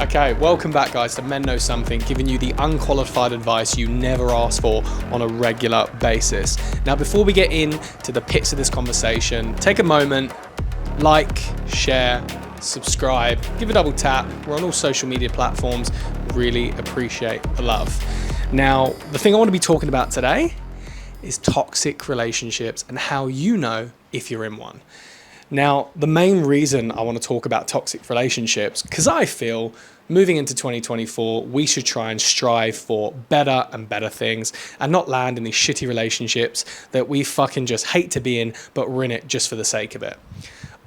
Okay, welcome back guys to Men Know Something, giving you the unqualified advice you never ask for on a regular basis. Now before we get into the pits of this conversation, take a moment, like, share, subscribe, give a double tap. We're on all social media platforms. Really appreciate the love. Now, the thing I want to be talking about today is toxic relationships and how you know if you're in one. Now, the main reason I want to talk about toxic relationships, because I feel moving into 2024, we should try and strive for better and better things and not land in these shitty relationships that we fucking just hate to be in, but we're in it just for the sake of it.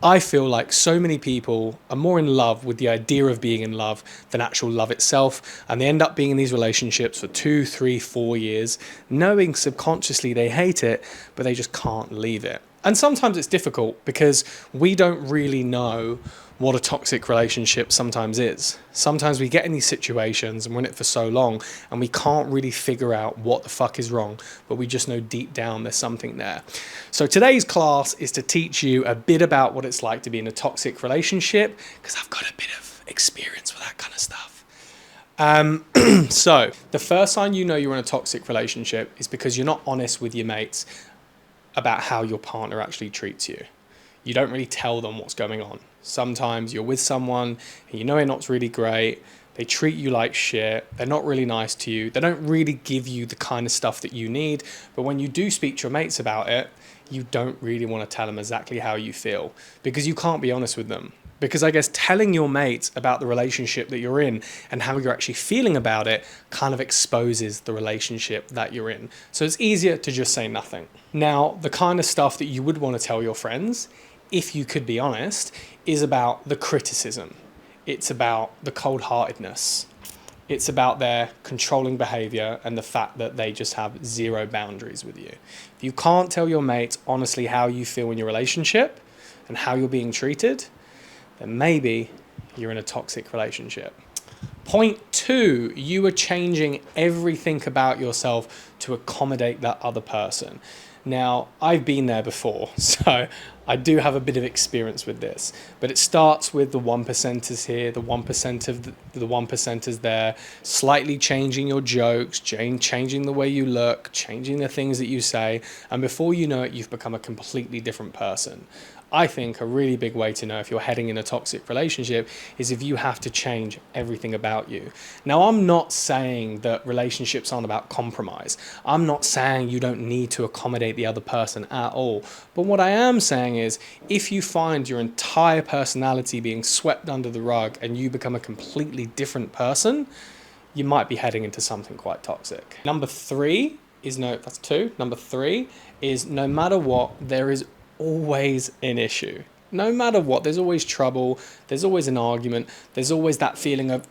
I feel like so many people are more in love with the idea of being in love than actual love itself. And they end up being in these relationships for 2, 3, 4 years, knowing subconsciously they hate it, but they just can't leave it. And sometimes it's difficult because we don't really know what a toxic relationship sometimes is. Sometimes we get in these situations and we're in it for so long and we can't really figure out what the fuck is wrong, but we just know deep down there's something there. So today's class is to teach you a bit about what it's like to be in a toxic relationship, because I've got a bit of experience with that kind of stuff. So the first sign you know you're in a toxic relationship is because you're not honest with your mates about how your partner actually treats you. You don't really tell them what's going on. Sometimes you're with someone and you know they're not really great. They treat you like shit. They're not really nice to you. They don't really give you the kind of stuff that you need. But when you do speak to your mates about it, you don't really want to tell them exactly how you feel because you can't be honest with them. Because I guess telling your mates about the relationship that you're in and how you're actually feeling about it kind of exposes the relationship that you're in. So it's easier to just say nothing. Now, the kind of stuff that you would want to tell your friends, if you could be honest, is about the criticism. It's about the cold-heartedness. It's about their controlling behavior and the fact that they just have zero boundaries with you. If you can't tell your mates honestly how you feel in your relationship and how you're being treated, then maybe you're in a toxic relationship. Point 2, you are changing everything about yourself to accommodate that other person. Now, I've been there before, so I do have a bit of experience with this, but it starts with the 1%ers here, the 1% of the 1%ers there, slightly changing your jokes, changing the way you look, changing the things that you say, and before you know it, you've become a completely different person. I think a really big way to know if you're heading in a toxic relationship is if you have to change everything about you. Now, I'm not saying that relationships aren't about compromise. I'm not saying you don't need to accommodate the other person at all. But what I am saying is if you find your entire personality being swept under the rug and you become a completely different person, you might be heading into something quite toxic. Number 3 is that's 2. Number 3 is no matter what, there is always an issue. No matter what, there's always trouble, there's always an argument, there's always that feeling of,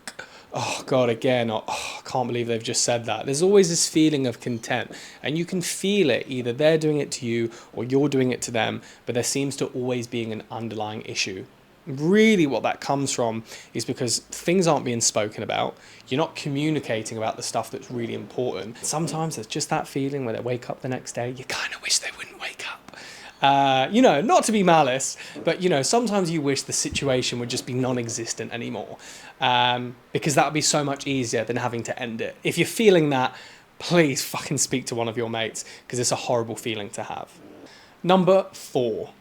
oh God, again, or oh, I can't believe they've just said that. There's always this feeling of contempt, and you can feel it, either they're doing it to you or you're doing it to them, but there seems to always being an underlying issue. Really what that comes from is because things aren't being spoken about. You're not communicating about the stuff that's really important. Sometimes there's just that feeling where they wake up the next day, you kind of wish they wouldn't wake up. Not to be malice, but sometimes you wish the situation would just be non-existent anymore, because that would be so much easier than having to end it. If you're feeling that, please fucking speak to one of your mates, because it's a horrible feeling to have. Number 4.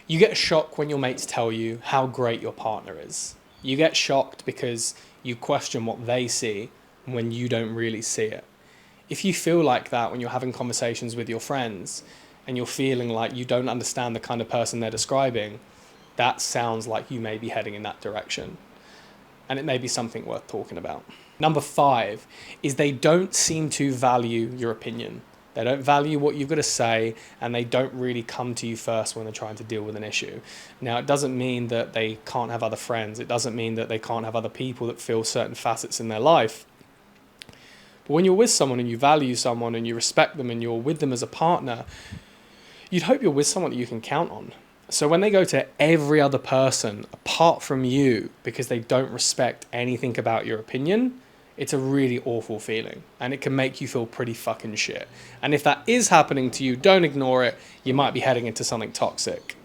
You get a shock when your mates tell you how great your partner is. You get shocked because you question what they see when you don't really see it. If you feel like that when you're having conversations with your friends and you're feeling like you don't understand the kind of person they're describing, that sounds like you may be heading in that direction. And it may be something worth talking about. Number 5 is they don't seem to value your opinion. They don't value what you've got to say, and they don't really come to you first when they're trying to deal with an issue. Now, it doesn't mean that they can't have other friends. It doesn't mean that they can't have other people that feel certain facets in their life. But when you're with someone and you value someone and you respect them and you're with them as a partner, you'd hope you're with someone that you can count on. So when they go to every other person apart from you because they don't respect anything about your opinion, it's a really awful feeling and it can make you feel pretty fucking shit. And if that is happening to you, don't ignore it. You might be heading into something toxic.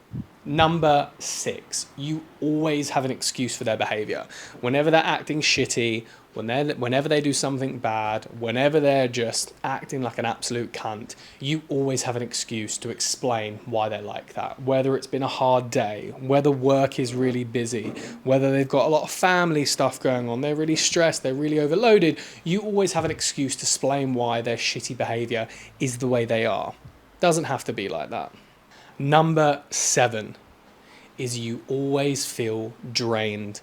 Number 6, you always have an excuse for their behavior. Whenever they're acting shitty, whenever they do something bad, whenever they're just acting like an absolute cunt, you always have an excuse to explain why they're like that. Whether it's been a hard day, whether work is really busy, whether they've got a lot of family stuff going on, they're really stressed, they're really overloaded, you always have an excuse to explain why their shitty behavior is the way they are. Doesn't have to be like that. Number 7 is you always feel drained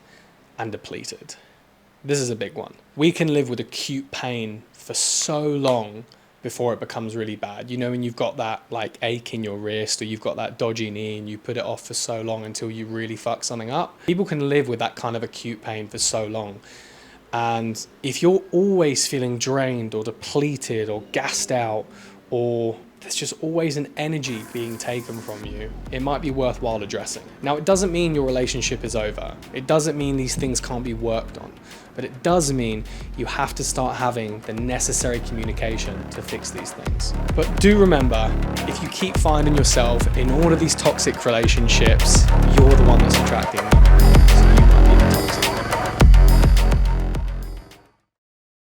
and depleted. This is a big one. We can live with acute pain for so long before it becomes really bad. You know, when you've got that like ache in your wrist or you've got that dodgy knee and you put it off for so long until you really fuck something up. People can live with that kind of acute pain for so long. And if you're always feeling drained or depleted or gassed out, or there's just always an energy being taken from you, it might be worthwhile addressing. Now, it doesn't mean your relationship is over. It doesn't mean these things can't be worked on, but it does mean you have to start having the necessary communication to fix these things. But do remember, if you keep finding yourself in all of these toxic relationships, you're the one that's attracting them.